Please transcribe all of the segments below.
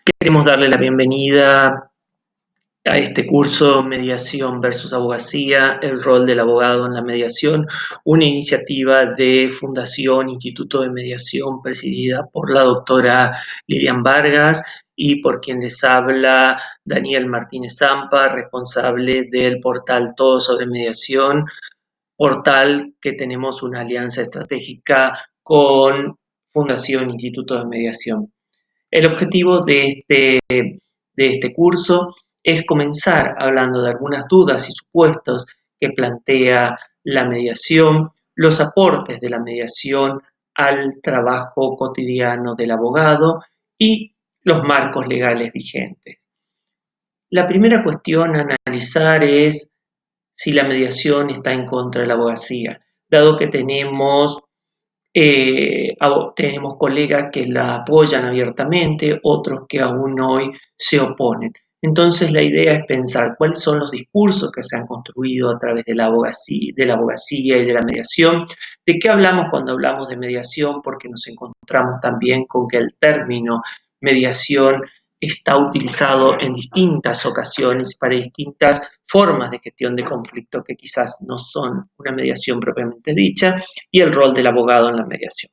Queremos darle la bienvenida a este curso Mediación versus Abogacía, el rol del abogado en la mediación, una iniciativa de Fundación Instituto de Mediación presidida por la doctora Lilian Vargas y por quien les habla Daniel Martínez Zampa, responsable del portal Todo sobre Mediación, portal que tenemos una alianza estratégica con Fundación Instituto de Mediación. El objetivo de este curso es comenzar hablando de algunas dudas y supuestos que plantea la mediación, los aportes de la mediación al trabajo cotidiano del abogado y los marcos legales vigentes. La primera cuestión a analizar es si la mediación está en contra de la abogacía, dado que tenemos colegas que la apoyan abiertamente, otros que aún hoy se oponen. Entonces la idea es pensar cuáles son los discursos que se han construido a través de la abogacía y de la mediación, de qué hablamos cuando hablamos de mediación, porque nos encontramos también con que el término mediación está utilizado en distintas ocasiones para distintas formas de gestión de conflicto que quizás no son una mediación propiamente dicha, y el rol del abogado en la mediación.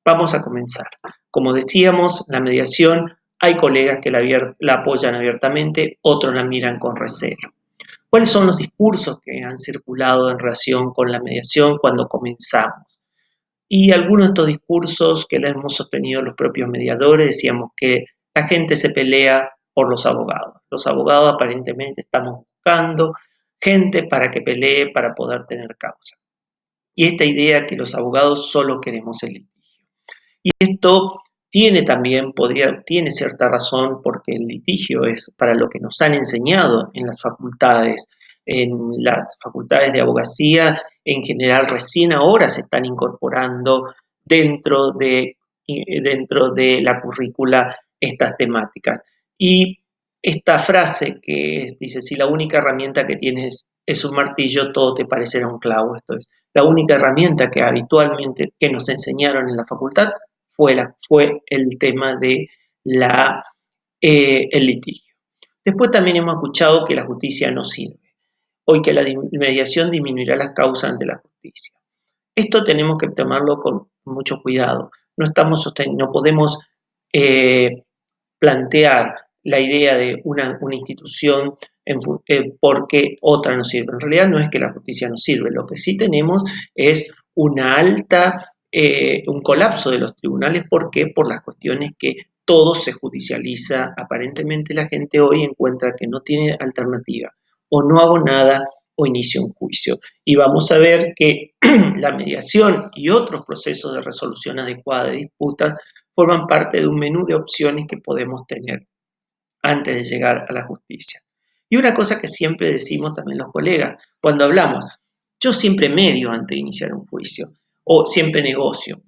Vamos a comenzar. Como decíamos, la mediación, hay colegas que la apoyan abiertamente, otros la miran con recelo. ¿Cuáles son los discursos que han circulado en relación con la mediación cuando comenzamos? Y algunos de estos discursos que hemos sostenido los propios mediadores, decíamos que la gente se pelea por los abogados. Los abogados aparentemente estamos buscando gente para que pelee para poder tener causa. Y esta idea que los abogados solo queremos el litigio. Y esto tiene cierta razón porque el litigio es para lo que nos han enseñado en las facultades. En las facultades de abogacía, en general, recién ahora se están incorporando dentro de la currícula estas temáticas. Y esta frase dice, si la única herramienta que tienes es un martillo, todo te parecerá un clavo. Esto es, la única herramienta que habitualmente que nos enseñaron en la facultad fue el tema de el litigio. Después también hemos escuchado que la justicia no sirve, o que la mediación disminuirá las causas ante la justicia. Esto tenemos que tomarlo con mucho cuidado. No podemos plantear la idea de una institución porque otra no sirve. En realidad no es que la justicia no sirve, lo que sí tenemos es un colapso de los tribunales. ¿Por qué? Por las cuestiones que todo se judicializa. Aparentemente la gente hoy encuentra que no tiene alternativa. O no hago nada o inicio un juicio. Y vamos a ver que la mediación y otros procesos de resolución adecuada de disputas forman parte de un menú de opciones que podemos tener antes de llegar a la justicia. Y una cosa que siempre decimos también los colegas, cuando hablamos, yo siempre medio antes de iniciar un juicio, o siempre negocio.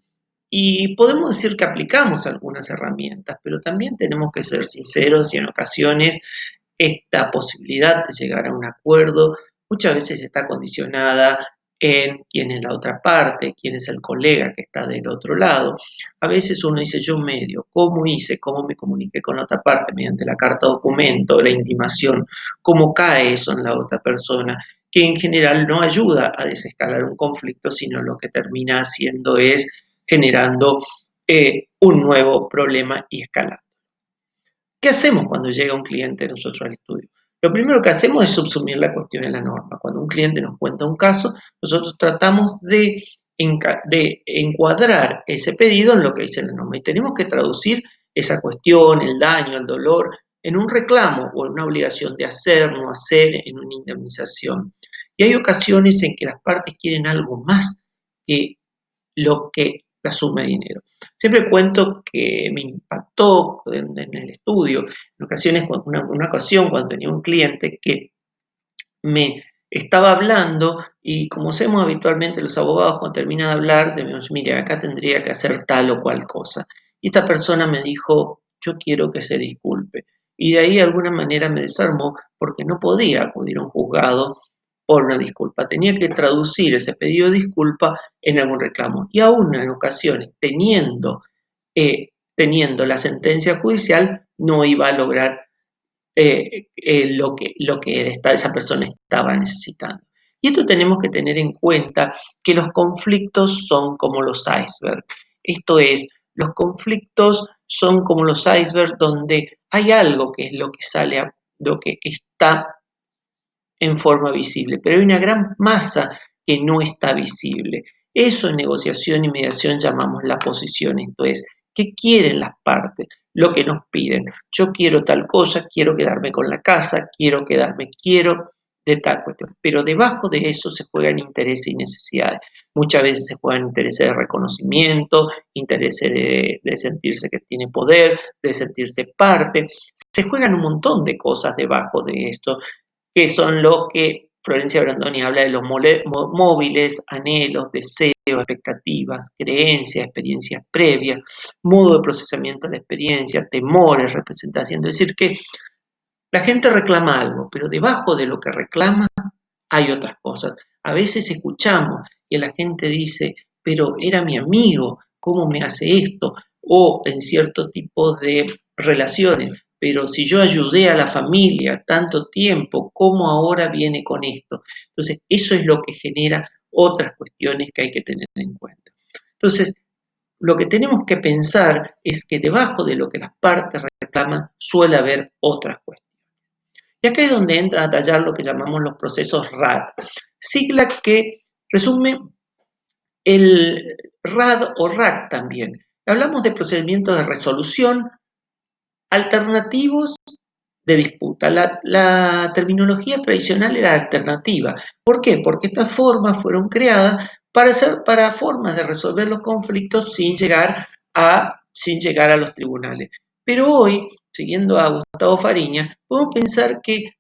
Y podemos decir que aplicamos algunas herramientas, pero también tenemos que ser sinceros y en ocasiones esta posibilidad de llegar a un acuerdo muchas veces está condicionada en quién es la otra parte, quién es el colega que está del otro lado. A veces uno dice, yo medio, ¿cómo hice? ¿Cómo me comuniqué con la otra parte? Mediante la carta documento, la intimación, ¿cómo cae eso en la otra persona? Que en general no ayuda a desescalar un conflicto, sino lo que termina haciendo es generando un nuevo problema y escalando. ¿Qué hacemos cuando llega un cliente de nosotros al estudio? Lo primero que hacemos es subsumir la cuestión en la norma. Cuando un cliente nos cuenta un caso, nosotros tratamos de encuadrar ese pedido en lo que dice la norma y tenemos que traducir esa cuestión, el daño, el dolor, en un reclamo o en una obligación de hacer, no hacer, en una indemnización. Y hay ocasiones en que las partes quieren algo más que lo que la suma de dinero. Siempre cuento que me impactó en el estudio, en ocasiones, una ocasión cuando tenía un cliente que me estaba hablando y como hacemos habitualmente los abogados cuando terminan de hablar, decimos, mire, acá tendría que hacer tal o cual cosa. Y esta persona me dijo, yo quiero que se disculpe. Y de ahí de alguna manera me desarmó porque no podía acudir a un juzgado por una disculpa. Tenía que traducir ese pedido de disculpa en algún reclamo. Y aún en ocasiones, teniendo teniendo la sentencia judicial, no iba a lograr lo que esa persona estaba necesitando. Y esto tenemos que tener en cuenta que los conflictos son como los icebergs. Esto es, los conflictos son como los icebergs donde hay algo que es lo que sale, lo que está en forma visible, pero hay una gran masa que no está visible. Eso en negociación y mediación llamamos la posición, esto es, ¿qué quieren las partes? Lo que nos piden. Yo quiero tal cosa, quiero quedarme con la casa, quiero de tal cuestión. Pero debajo de eso se juegan intereses y necesidades. Muchas veces se juegan intereses de reconocimiento, intereses de sentirse que tiene poder, de sentirse parte. Se juegan un montón de cosas debajo de esto que son los que Florencia Brandoni habla de los móviles, anhelos, deseos, expectativas, creencias, experiencias previas, modo de procesamiento de la experiencia, temores, representación. Es decir, que la gente reclama algo, pero debajo de lo que reclama hay otras cosas. A veces escuchamos y la gente dice, pero era mi amigo, ¿cómo me hace esto? O en cierto tipo de relaciones, pero si yo ayudé a la familia tanto tiempo, ¿cómo ahora viene con esto? Entonces, eso es lo que genera otras cuestiones que hay que tener en cuenta. Entonces, lo que tenemos que pensar es que debajo de lo que las partes reclaman suele haber otras cuestiones. Y acá es donde entra a tallar lo que llamamos los procesos RAD, sigla que resume el RAD o RAC también. Hablamos de procedimientos de resolución alternativos de disputa. La terminología tradicional era alternativa. ¿Por qué? Porque estas formas fueron creadas para formas de resolver los conflictos sin llegar a los tribunales. Pero hoy, siguiendo a Gustavo Fariña, podemos pensar que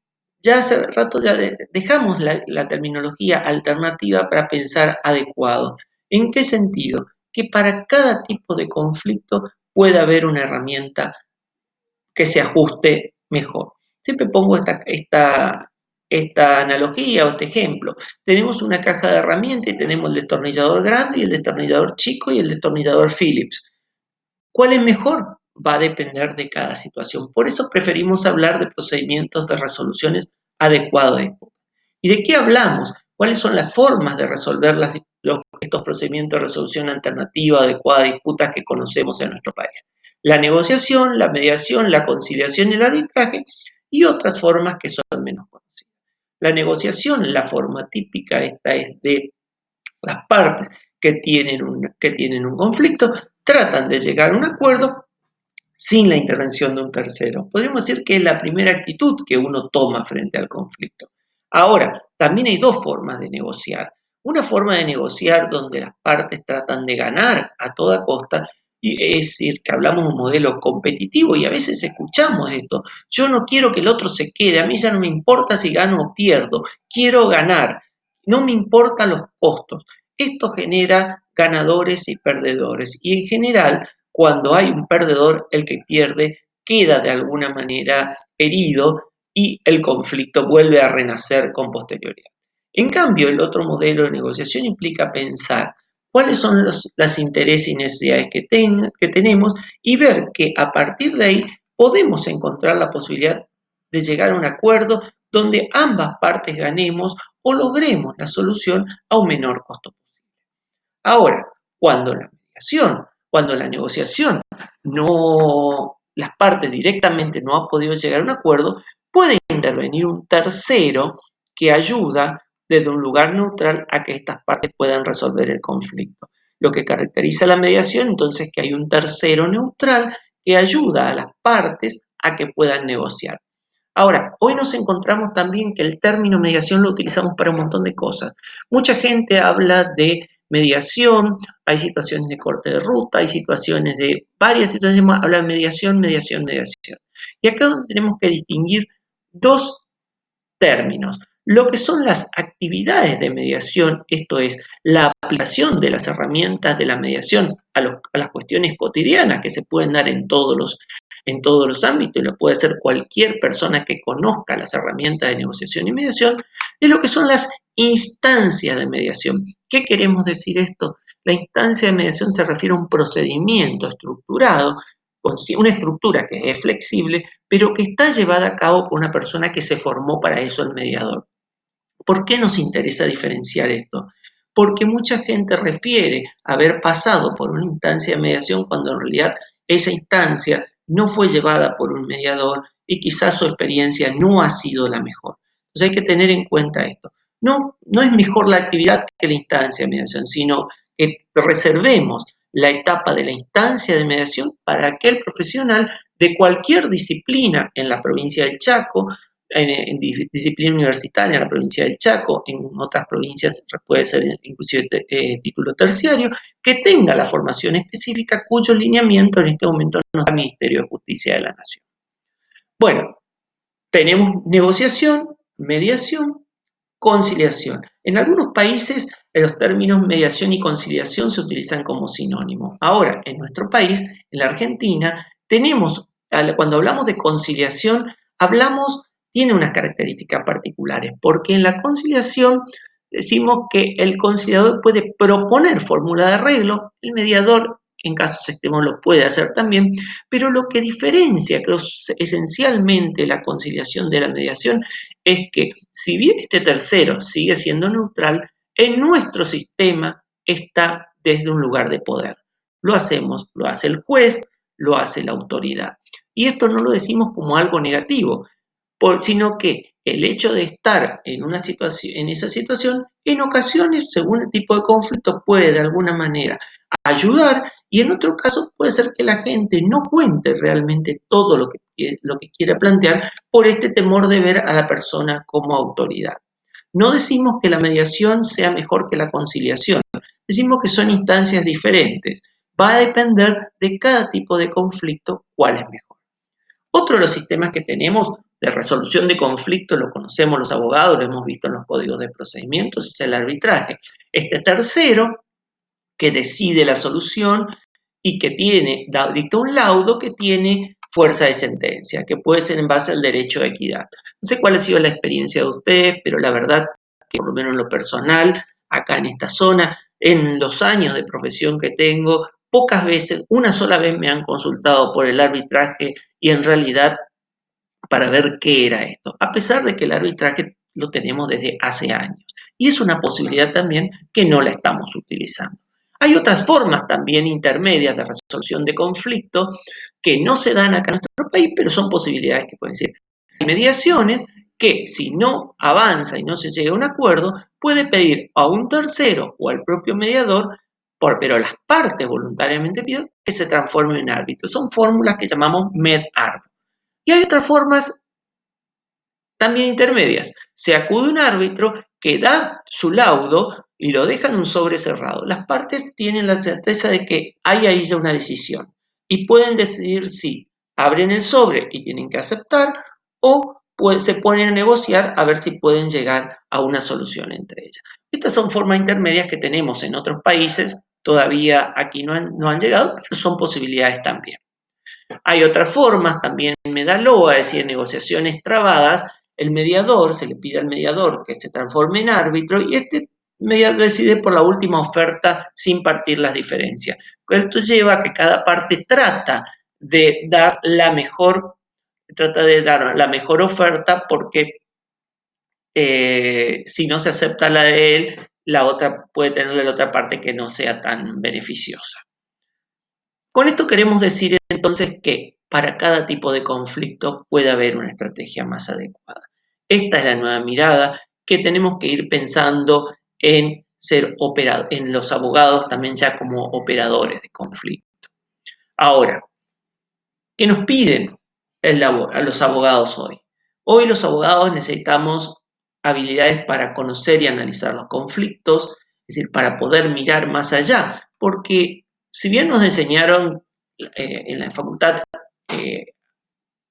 ya hace rato ya dejamos la terminología alternativa para pensar adecuado. ¿En qué sentido? Que para cada tipo de conflicto puede haber una herramienta que se ajuste mejor. Siempre pongo esta analogía o este ejemplo. Tenemos una caja de herramientas y tenemos el destornillador grande y el destornillador chico y el destornillador Phillips. ¿Cuál es mejor? Va a depender de cada situación. Por eso preferimos hablar de procedimientos de resoluciones adecuados. ¿Y de qué hablamos? ¿Cuáles son las formas de resolver estos procedimientos de resolución alternativa, adecuada, disputas que conocemos en nuestro país? La negociación, la mediación, la conciliación y el arbitraje y otras formas que son menos conocidas. La negociación, la forma típica esta es de las partes que tienen un conflicto, tratan de llegar a un acuerdo sin la intervención de un tercero. Podríamos decir que es la primera actitud que uno toma frente al conflicto. Ahora, también hay dos formas de negociar. Una forma de negociar donde las partes tratan de ganar a toda costa, y es decir, que hablamos de un modelo competitivo y a veces escuchamos esto. Yo no quiero que el otro se quede, a mí ya no me importa si gano o pierdo, quiero ganar, no me importan los costos. Esto genera ganadores y perdedores y en general cuando hay un perdedor, el que pierde queda de alguna manera herido y el conflicto vuelve a renacer con posterioridad. En cambio, el otro modelo de negociación implica pensar cuáles son los intereses y necesidades que tenemos y ver que a partir de ahí podemos encontrar la posibilidad de llegar a un acuerdo donde ambas partes ganemos o logremos la solución a un menor costo posible. Ahora, cuando la negociación las partes directamente no han podido llegar a un acuerdo, puede intervenir un tercero que ayuda desde un lugar neutral a que estas partes puedan resolver el conflicto. Lo que caracteriza la mediación, entonces, es que hay un tercero neutral que ayuda a las partes a que puedan negociar. Ahora, hoy nos encontramos también que el término mediación lo utilizamos para un montón de cosas. Mucha gente habla de mediación, hay situaciones de corte de ruta, hay varias situaciones, habla de mediación, mediación, mediación. Y acá tenemos que distinguir dos términos. Lo que son las actividades de mediación, esto es, la aplicación de las herramientas de la mediación a las cuestiones cotidianas que se pueden dar en todos los ámbitos, y lo puede hacer cualquier persona que conozca las herramientas de negociación y mediación, de lo que son las instancias de mediación. ¿Qué queremos decir esto? La instancia de mediación se refiere a un procedimiento estructurado una estructura que es flexible, pero que está llevada a cabo por una persona que se formó para eso, el mediador. ¿Por qué nos interesa diferenciar esto? Porque mucha gente refiere haber pasado por una instancia de mediación cuando en realidad esa instancia no fue llevada por un mediador y quizás su experiencia no ha sido la mejor. Entonces hay que tener en cuenta esto. No es mejor la actividad que la instancia de mediación, sino que reservemos la etapa de la instancia de mediación para aquel profesional de cualquier disciplina en la provincia del Chaco, en disciplina universitaria en la provincia del Chaco, en otras provincias puede ser inclusive título terciario, que tenga la formación específica cuyo lineamiento en este momento nos da el Ministerio de Justicia de la Nación. Bueno, tenemos negociación, mediación, conciliación. En algunos países los términos mediación y conciliación se utilizan como sinónimos. Ahora, en nuestro país, en la Argentina, cuando hablamos de conciliación, tiene unas características particulares, porque en la conciliación decimos que el conciliador puede proponer fórmula de arreglo, el mediador en casos extremos lo puede hacer también, pero lo que diferencia, creo, esencialmente la conciliación de la mediación es que si bien este tercero sigue siendo neutral, en nuestro sistema está desde un lugar de poder. Lo hace el juez, lo hace la autoridad. Y esto no lo decimos como algo negativo, sino que el hecho de estar en esa situación, en ocasiones, según el tipo de conflicto, puede de alguna manera ayudar y en otro caso puede ser que la gente no cuente realmente todo lo que quiere plantear por este temor de ver a la persona como autoridad. No decimos que la mediación sea mejor que la conciliación, decimos que son instancias diferentes. Va a depender de cada tipo de conflicto cuál es mejor. Otro de los sistemas que tenemos de resolución de conflictos, lo conocemos los abogados, lo hemos visto en los códigos de procedimientos, es el arbitraje. Este tercero que decide la solución y que dicta un laudo que tiene fuerza de sentencia, que puede ser en base al derecho a equidad. No sé cuál ha sido la experiencia de ustedes, pero la verdad que por lo menos en lo personal, acá en esta zona, en los años de profesión que tengo, pocas veces, una sola vez me han consultado por el arbitraje y en realidad para ver qué era esto, a pesar de que el arbitraje lo tenemos desde hace años. Y es una posibilidad también que no la estamos utilizando. Hay otras formas también intermedias de resolución de conflicto que no se dan acá en nuestro país, pero son posibilidades que pueden ser. Hay mediaciones que si no avanza y no se llega a un acuerdo, puede pedir a un tercero o al propio mediador, pero las partes voluntariamente piden que se transforme en árbitro. Son fórmulas que llamamos med-arb. Y hay otras formas también intermedias. Se acude a un árbitro que da su laudo y lo deja en un sobre cerrado. Las partes tienen la certeza de que hay ahí ya una decisión y pueden decidir si abren el sobre y tienen que aceptar o se ponen a negociar a ver si pueden llegar a una solución entre ellas. Estas son formas intermedias que tenemos en otros países, todavía aquí no han llegado, pero son posibilidades también. Hay otras formas, también en Medaloa, es decir, en negociaciones trabadas, el mediador, se le pide al mediador que se transforme en árbitro y este mediador decide por la última oferta sin partir las diferencias. Esto lleva a que cada parte trata de dar la mejor oferta porque si no se acepta la de él, la otra puede tener la otra parte que no sea tan beneficiosa. Con esto queremos decir entonces que para cada tipo de conflicto puede haber una estrategia más adecuada. Esta es la nueva mirada que tenemos que ir pensando en en los abogados también ya como operadores de conflicto. Ahora, ¿qué nos piden a los abogados hoy? Hoy los abogados necesitamos habilidades para conocer y analizar los conflictos, es decir, para poder mirar más allá, porque si bien nos enseñaron en la facultad,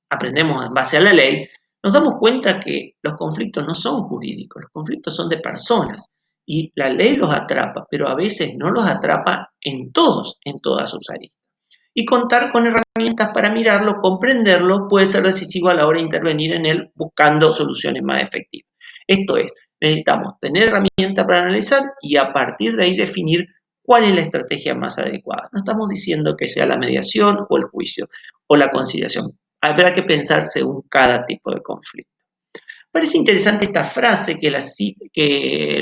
aprendemos en base a la ley, nos damos cuenta que los conflictos no son jurídicos, los conflictos son de personas y la ley los atrapa, pero a veces no los atrapa en todas sus aristas. Y contar con herramientas para mirarlo, comprenderlo, puede ser decisivo a la hora de intervenir en él buscando soluciones más efectivas. Esto es, necesitamos tener herramientas para analizar y a partir de ahí definir ¿Cuál es la estrategia más adecuada? No estamos diciendo que sea la mediación o el juicio o la conciliación. Habrá que pensar según cada tipo de conflicto. Parece interesante esta frase que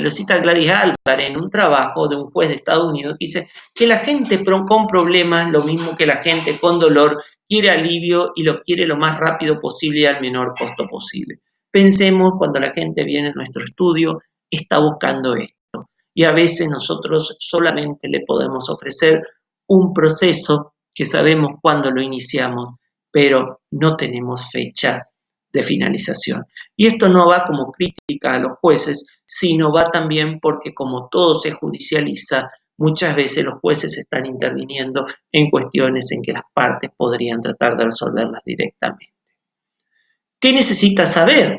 lo cita Gladys Álvarez en un trabajo de un juez de Estados Unidos que dice que la gente con problemas, lo mismo que la gente con dolor, quiere alivio y lo quiere lo más rápido posible y al menor costo posible. Pensemos cuando la gente viene a nuestro estudio, está buscando esto. Y a veces nosotros solamente le podemos ofrecer un proceso que sabemos cuándo lo iniciamos, pero no tenemos fecha de finalización. Y esto no va como crítica a los jueces, sino va también porque como todo se judicializa, muchas veces los jueces están interviniendo en cuestiones en que las partes podrían tratar de resolverlas directamente. ¿Qué necesita saber?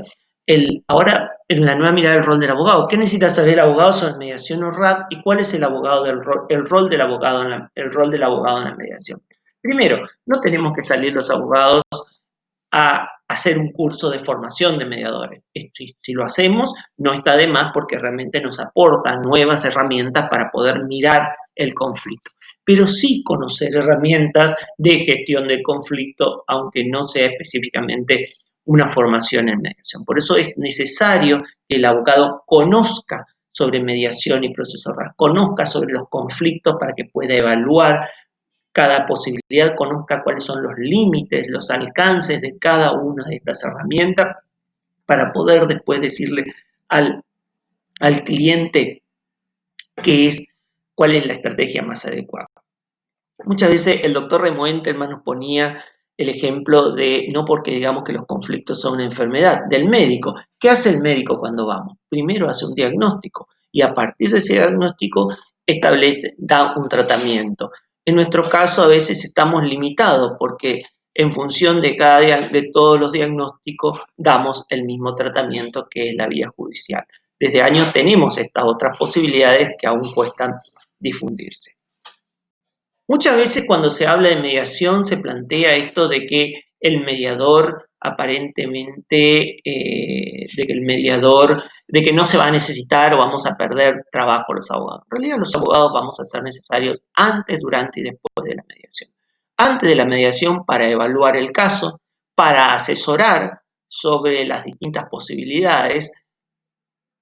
Ahora, en la nueva mirada del rol del abogado, ¿qué necesita saber el abogado sobre mediación o RAD y cuál es el rol del abogado en la mediación? Primero, no tenemos que salir los abogados a hacer un curso de formación de mediadores. Si lo hacemos, no está de más porque realmente nos aporta nuevas herramientas para poder mirar el conflicto. Pero sí conocer herramientas de gestión del conflicto, aunque no sea específicamente una formación en mediación. Por eso es necesario que el abogado conozca sobre mediación y proceso RAS, conozca sobre los conflictos para que pueda evaluar cada posibilidad, conozca cuáles son los límites, los alcances de cada una de estas herramientas para poder después decirle al cliente cuál es la estrategia más adecuada. Muchas veces el doctor Remo Entelman nos ponía el ejemplo de, no porque digamos que los conflictos son una enfermedad, del médico. ¿Qué hace el médico cuando vamos? Primero hace un diagnóstico y a partir de ese diagnóstico da un tratamiento. En nuestro caso a veces estamos limitados porque en función de todos los diagnósticos damos el mismo tratamiento que es la vía judicial. Desde años tenemos estas otras posibilidades que aún cuestan difundirse. Muchas veces cuando se habla de mediación se plantea esto de que el mediador aparentemente, de que no se va a necesitar o vamos a perder trabajo los abogados. En realidad los abogados vamos a ser necesarios antes, durante y después de la mediación. Antes de la mediación para evaluar el caso, para asesorar sobre las distintas posibilidades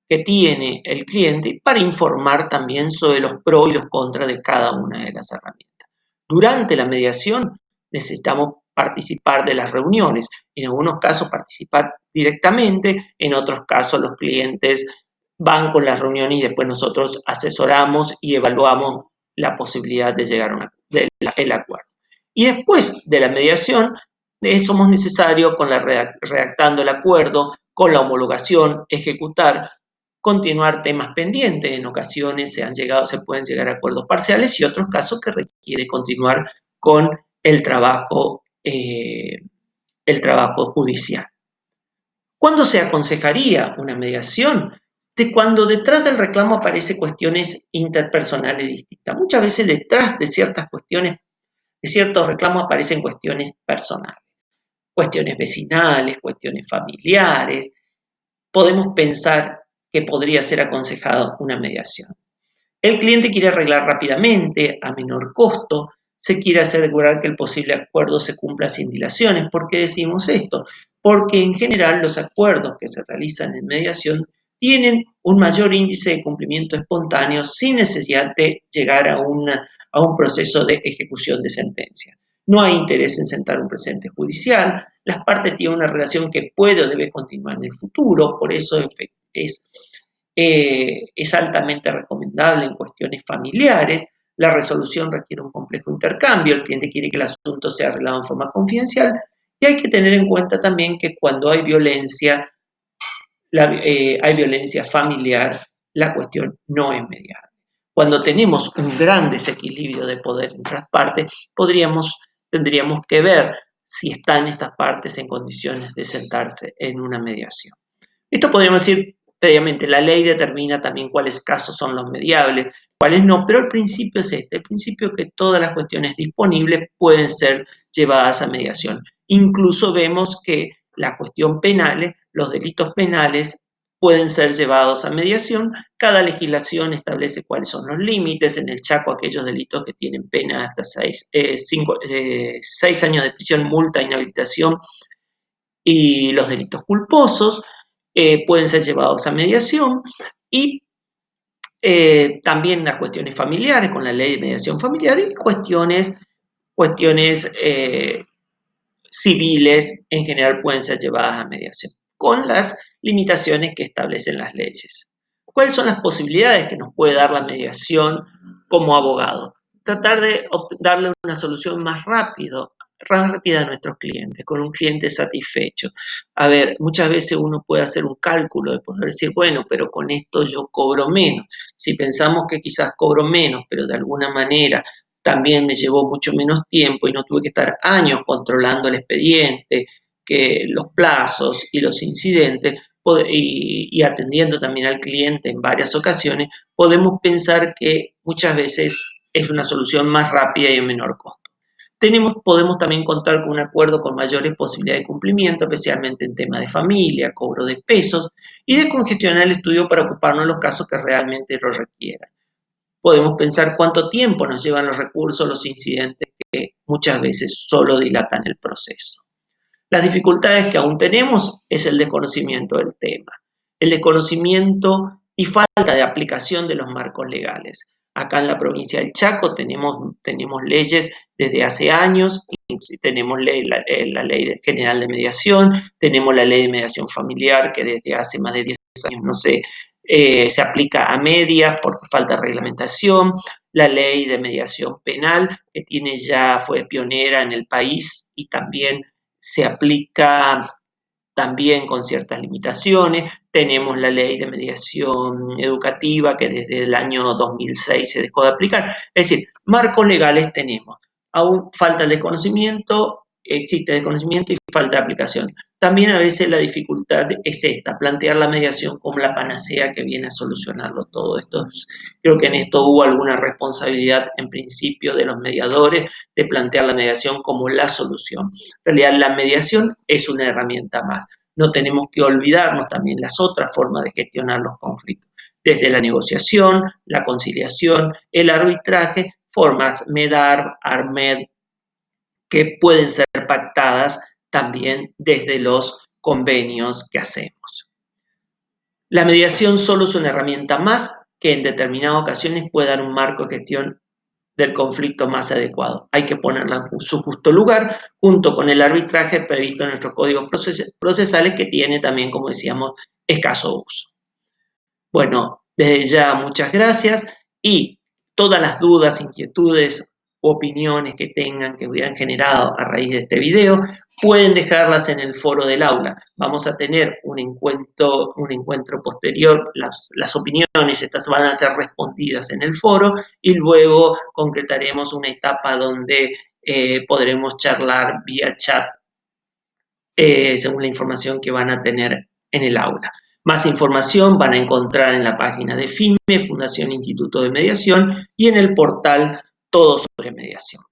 que tiene el cliente y para informar también sobre los pros y los contras de cada una de las herramientas. Durante la mediación necesitamos participar de las reuniones, en algunos casos participar directamente, en otros casos los clientes van con las reuniones y después nosotros asesoramos y evaluamos la posibilidad de llegar a el acuerdo. Y después de la mediación somos necesarios redactando el acuerdo, con la homologación, ejecutar, continuar temas pendientes. En ocasiones se pueden llegar a acuerdos parciales y otros casos que requiere continuar con el trabajo judicial. ¿Cuándo se aconsejaría una mediación? Cuando detrás del reclamo aparecen cuestiones interpersonales distintas. Muchas veces detrás de ciertas cuestiones, de ciertos reclamos aparecen cuestiones personales, cuestiones vecinales, cuestiones familiares. Podemos pensar que podría ser aconsejado una mediación. El cliente quiere arreglar rápidamente, a menor costo, se quiere asegurar que el posible acuerdo se cumpla sin dilaciones. ¿Por qué decimos esto? Porque en general los acuerdos que se realizan en mediación tienen un mayor índice de cumplimiento espontáneo sin necesidad de llegar a un proceso de ejecución de sentencia. No hay interés en sentar un precedente judicial, las partes tienen una relación que puede o debe continuar en el futuro, por eso es altamente recomendable en cuestiones familiares. La resolución requiere un complejo intercambio, el cliente quiere que el asunto sea arreglado en forma confidencial y hay que tener en cuenta también que cuando hay violencia familiar, la cuestión no es mediable. Cuando tenemos un gran desequilibrio de poder entre las partes, tendríamos que ver si están estas partes en condiciones de sentarse en una mediación. Esto podríamos decir previamente, la ley determina también cuáles casos son los mediables, cuáles no, pero el principio es este, el principio que todas las cuestiones disponibles pueden ser llevadas a mediación. Incluso vemos que la cuestión penal, los delitos penales pueden ser llevados a mediación. Cada legislación establece cuáles son los límites. En el Chaco, aquellos delitos que tienen pena hasta 6 años de prisión, multa, inhabilitación, y los delitos culposos pueden ser llevados a mediación. Y también las cuestiones familiares, con la ley de mediación familiar, y cuestiones civiles en general pueden ser llevadas a mediación, con las limitaciones que establecen las leyes. ¿Cuáles son las posibilidades que nos puede dar la mediación como abogado? Tratar de darle una solución más rápida a nuestros clientes, con un cliente satisfecho. A ver, muchas veces uno puede hacer un cálculo de poder decir, bueno, pero con esto yo cobro menos. Si pensamos que quizás cobro menos, pero de alguna manera también me llevó mucho menos tiempo y no tuve que estar años controlando el expediente, que los plazos y los incidentes, y atendiendo también al cliente en varias ocasiones, podemos pensar que muchas veces es una solución más rápida y en menor costo. Podemos también contar con un acuerdo con mayores posibilidades de cumplimiento, especialmente en temas de familia, cobro de pesos, y de congestionar el estudio para ocuparnos de los casos que realmente lo requieran. Podemos pensar cuánto tiempo nos llevan los recursos, los incidentes que muchas veces solo dilatan el proceso. Las dificultades que aún tenemos es el desconocimiento del tema, el desconocimiento y falta de aplicación de los marcos legales. Acá en la provincia del Chaco tenemos leyes desde hace años, tenemos la Ley General de Mediación, tenemos la Ley de Mediación Familiar que desde hace más de 10 años no se aplica a medias por falta de reglamentación, la Ley de Mediación Penal que fue pionera en el país y también se aplica también con ciertas limitaciones. Tenemos la ley de mediación educativa que desde el año 2006 se dejó de aplicar. Es decir, marcos legales tenemos. Aún falta el desconocimiento, existe desconocimiento y falta de aplicación. También a veces la dificultad es esta, plantear la mediación como la panacea que viene a solucionarlo todo esto. Creo que en esto hubo alguna responsabilidad en principio de los mediadores de plantear la mediación como la solución. En realidad la mediación es una herramienta más. No tenemos que olvidarnos también las otras formas de gestionar los conflictos, desde la negociación, la conciliación, el arbitraje, formas MEDAR, ARMED, que pueden ser pactadas también desde los convenios que hacemos. La mediación solo es una herramienta más que en determinadas ocasiones puede dar un marco de gestión del conflicto más adecuado. Hay que ponerla en su justo lugar, junto con el arbitraje previsto en nuestros códigos procesales, que tiene también, como decíamos, escaso uso. Bueno, desde ya muchas gracias, y todas las dudas, inquietudes, opiniones que tengan, que hubieran generado a raíz de este video, pueden dejarlas en el foro del aula. Vamos a tener un encuentro posterior, las opiniones estas van a ser respondidas en el foro y luego concretaremos una etapa donde podremos charlar vía chat según la información que van a tener en el aula. Más información van a encontrar en la página de FIME, Fundación Instituto de Mediación, y en el portal Todo sobre Mediación.